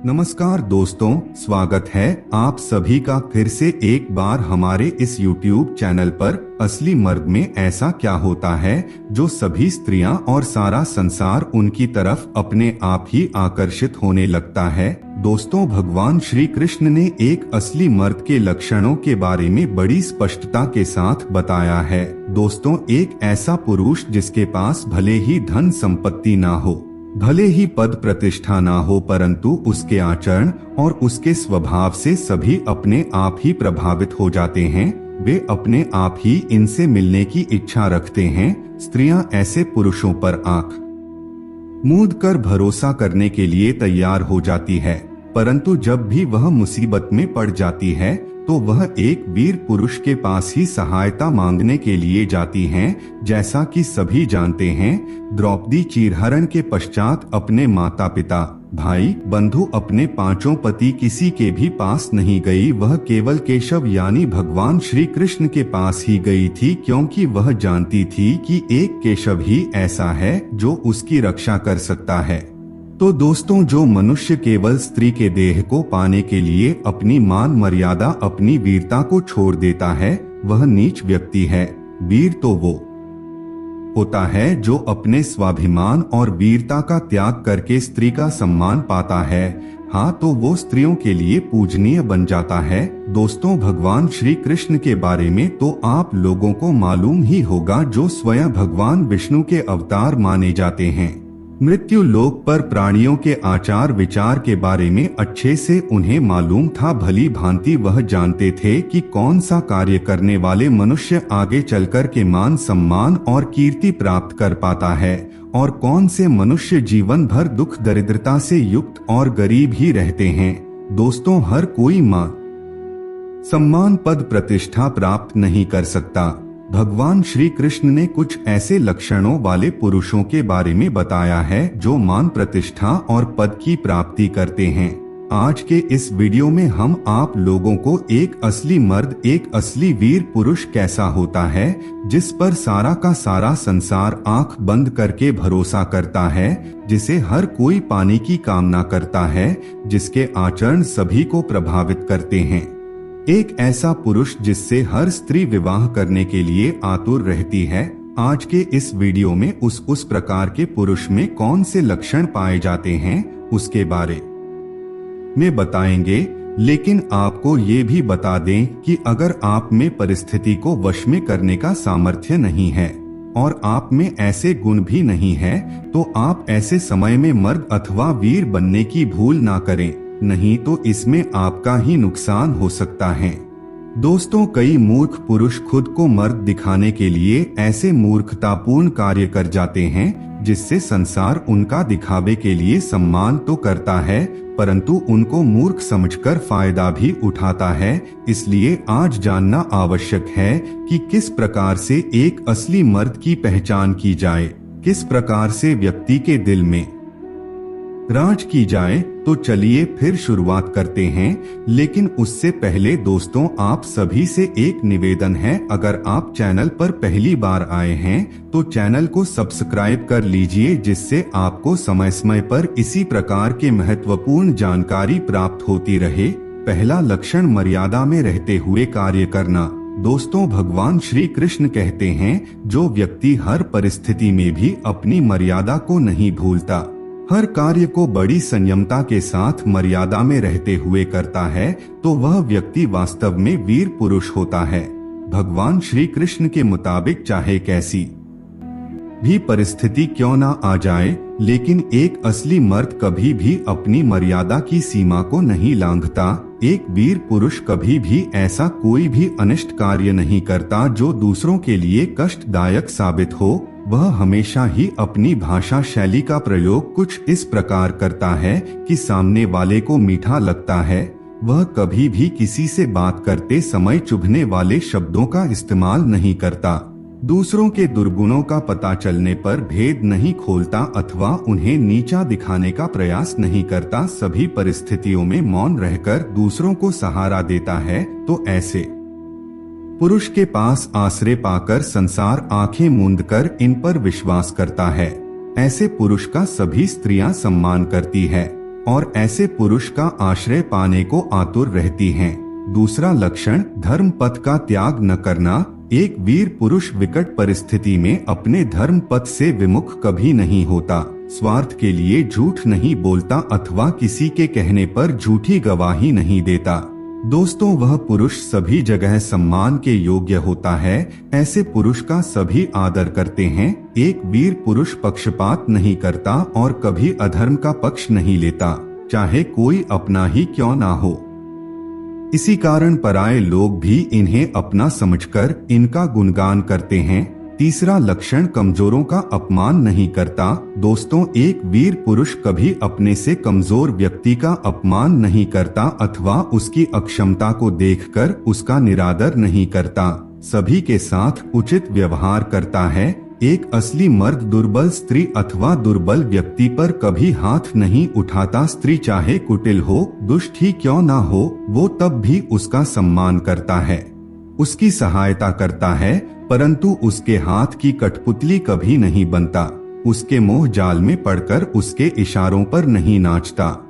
नमस्कार दोस्तों, स्वागत है आप सभी का फिर से एक बार हमारे इस YouTube चैनल पर। असली मर्द में ऐसा क्या होता है जो सभी स्त्रियां और सारा संसार उनकी तरफ अपने आप ही आकर्षित होने लगता है। दोस्तों, भगवान श्री कृष्ण ने एक असली मर्द के लक्षणों के बारे में बड़ी स्पष्टता के साथ बताया है। दोस्तों, एक ऐसा पुरुष जिसके पास भले ही धन संपत्ति ना हो, भले ही पद प्रतिष्ठा ना हो, परंतु उसके आचरण और उसके स्वभाव से सभी अपने आप ही प्रभावित हो जाते हैं। वे अपने आप ही इनसे मिलने की इच्छा रखते हैं। स्त्रियां ऐसे पुरुषों पर आंख मूंद कर भरोसा करने के लिए तैयार हो जाती है, परंतु जब भी वह मुसीबत में पड़ जाती है तो वह एक वीर पुरुष के पास ही सहायता मांगने के लिए जाती हैं। जैसा कि सभी जानते हैं, द्रौपदी चीरहरण के पश्चात अपने माता पिता, भाई बंधु, अपने पांचों पति किसी के भी पास नहीं गई। वह केवल केशव यानी भगवान श्री कृष्ण के पास ही गई थी, क्योंकि वह जानती थी कि एक केशव ही ऐसा है जो उसकी रक्षा कर सकता है। तो दोस्तों, जो मनुष्य केवल स्त्री के देह को पाने के लिए अपनी मान मर्यादा, अपनी वीरता को छोड़ देता है, वह नीच व्यक्ति है। वीर तो वो होता है जो अपने स्वाभिमान और वीरता का त्याग करके स्त्री का सम्मान पाता है। हाँ, तो वो स्त्रियों के लिए पूजनीय बन जाता है। दोस्तों, भगवान श्री कृष्ण के बारे में तो आप लोगों को मालूम ही होगा, जो स्वयं भगवान विष्णु के अवतार माने जाते हैं। मृत्यु लोक पर प्राणियों के आचार विचार के बारे में अच्छे से उन्हें मालूम था। भली भांति वह जानते थे कि कौन सा कार्य करने वाले मनुष्य आगे चलकर के मान सम्मान और कीर्ति प्राप्त कर पाता है, और कौन से मनुष्य जीवन भर दुख दरिद्रता से युक्त और गरीब ही रहते हैं। दोस्तों, हर कोई मान सम्मान पद प्रतिष्ठा प्राप्त नहीं कर सकता। भगवान श्री कृष्ण ने कुछ ऐसे लक्षणों वाले पुरुषों के बारे में बताया है जो मान प्रतिष्ठा और पद की प्राप्ति करते हैं। आज के इस वीडियो में हम आप लोगों को एक असली मर्द, एक असली वीर पुरुष कैसा होता है, जिस पर सारा का सारा संसार आंख बंद करके भरोसा करता है, जिसे हर कोई पाने की कामना करता है, जिसके आचरण सभी को प्रभावित करते हैं। एक ऐसा पुरुष जिससे हर स्त्री विवाह करने के लिए आतुर रहती है। आज के इस वीडियो में उस प्रकार के पुरुष में कौन से लक्षण पाए जाते हैं उसके बारे में बताएंगे। लेकिन आपको ये भी बता दें कि अगर आप में परिस्थिति को वश में करने का सामर्थ्य नहीं है और आप में ऐसे गुण भी नहीं है, तो आप ऐसे समय में मर्द अथवा वीर बनने की भूल ना करें, नहीं तो इसमें आपका ही नुकसान हो सकता है। दोस्तों, कई मूर्ख पुरुष खुद को मर्द दिखाने के लिए ऐसे मूर्खतापूर्ण कार्य कर जाते हैं जिससे संसार उनका दिखावे के लिए सम्मान तो करता है, परंतु उनको मूर्ख समझकर फायदा भी उठाता है। इसलिए आज जानना आवश्यक है कि किस प्रकार से एक असली मर्द की पहचान की जाए, किस प्रकार से व्यक्ति के दिल में राज की जाए। तो चलिए फिर शुरुआत करते हैं। लेकिन उससे पहले दोस्तों, आप सभी से एक निवेदन है, अगर आप चैनल पर पहली बार आए हैं तो चैनल को सब्सक्राइब कर लीजिए, जिससे आपको समय समय पर इसी प्रकार के महत्वपूर्ण जानकारी प्राप्त होती रहे। पहला लक्षण, मर्यादा में रहते हुए कार्य करना। दोस्तों, भगवान श्री कृष्ण कहते हैं, जो व्यक्ति हर परिस्थिति में भी अपनी मर्यादा को नहीं भूलता, हर कार्य को बड़ी संयमता के साथ मर्यादा में रहते हुए करता है, तो वह व्यक्ति वास्तव में वीर पुरुष होता है। भगवान श्री कृष्ण के मुताबिक चाहे कैसी भी परिस्थिति क्यों ना आ जाए, लेकिन एक असली मर्द कभी भी अपनी मर्यादा की सीमा को नहीं लांघता। एक वीर पुरुष कभी भी ऐसा कोई भी अनिष्ट कार्य नहीं करता जो दूसरों के लिए कष्टदायक साबित हो। वह हमेशा ही अपनी भाषा शैली का प्रयोग कुछ इस प्रकार करता है कि सामने वाले को मीठा लगता है। वह कभी भी किसी से बात करते समय चुभने वाले शब्दों का इस्तेमाल नहीं करता। दूसरों के दुर्गुणों का पता चलने पर भेद नहीं खोलता अथवा उन्हें नीचा दिखाने का प्रयास नहीं करता। सभी परिस्थितियों में मौन रहकर दूसरों को सहारा देता है। तो ऐसे पुरुष के पास आश्रय पाकर संसार आंखें मूंदकर इन पर विश्वास करता है। ऐसे पुरुष का सभी स्त्रियां सम्मान करती है। और ऐसे पुरुष का आश्रय पाने को आतुर रहती हैं। दूसरा लक्षण, धर्म पथ का त्याग न करना। एक वीर पुरुष विकट परिस्थिति में अपने धर्म पथ से विमुख कभी नहीं होता, स्वार्थ के लिए झूठ नहीं बोलता अथवा किसी के कहने पर झूठी गवाही नहीं देता। दोस्तों, वह पुरुष सभी जगह सम्मान के योग्य होता है। ऐसे पुरुष का सभी आदर करते हैं। एक वीर पुरुष पक्षपात नहीं करता और कभी अधर्म का पक्ष नहीं लेता, चाहे कोई अपना ही क्यों ना हो। इसी कारण पराये लोग भी इन्हें अपना समझकर इनका गुणगान करते हैं। तीसरा लक्षण, कमजोरों का अपमान नहीं करता। दोस्तों, एक वीर पुरुष कभी अपने से कमजोर व्यक्ति का अपमान नहीं करता अथवा उसकी अक्षमता को देखकर उसका निरादर नहीं करता, सभी के साथ उचित व्यवहार करता है। एक असली मर्द दुर्बल स्त्री अथवा दुर्बल व्यक्ति पर कभी हाथ नहीं उठाता। स्त्री चाहे कुटिल हो, दुष्ट ही क्यों ना हो, वो तब भी उसका सम्मान करता है, उसकी सहायता करता है, परंतु उसके हाथ की कठपुतली कभी नहीं बनता, उसके मोह जाल में पड़कर उसके इशारों पर नहीं नाचता।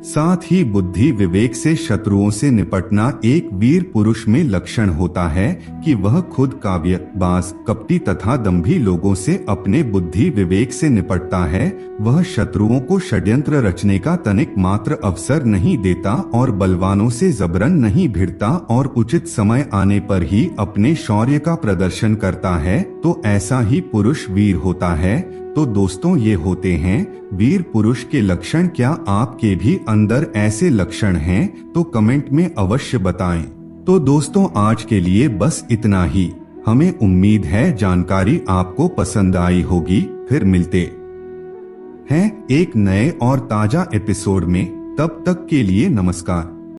साथ ही बुद्धि विवेक से शत्रुओं से निपटना एक वीर पुरुष में लक्षण होता है कि वह खुद काव्य, बाज, कपटी तथा दंभी लोगों से अपने बुद्धि विवेक से निपटता है। वह शत्रुओं को षड्यंत्र रचने का तनिक मात्र अवसर नहीं देता और बलवानों से जबरन नहीं भिड़ता और उचित समय आने पर ही अपने शौर्य का प्रदर्शन करता है। तो ऐसा ही पुरुष वीर होता है। तो दोस्तों, ये होते हैं वीर पुरुष के लक्षण। क्या आपके भी अंदर ऐसे लक्षण हैं? तो कमेंट में अवश्य बताएं। तो दोस्तों, आज के लिए बस इतना ही। हमें उम्मीद है जानकारी आपको पसंद आई होगी। फिर मिलते हैं एक नए और ताजा एपिसोड में। तब तक के लिए नमस्कार।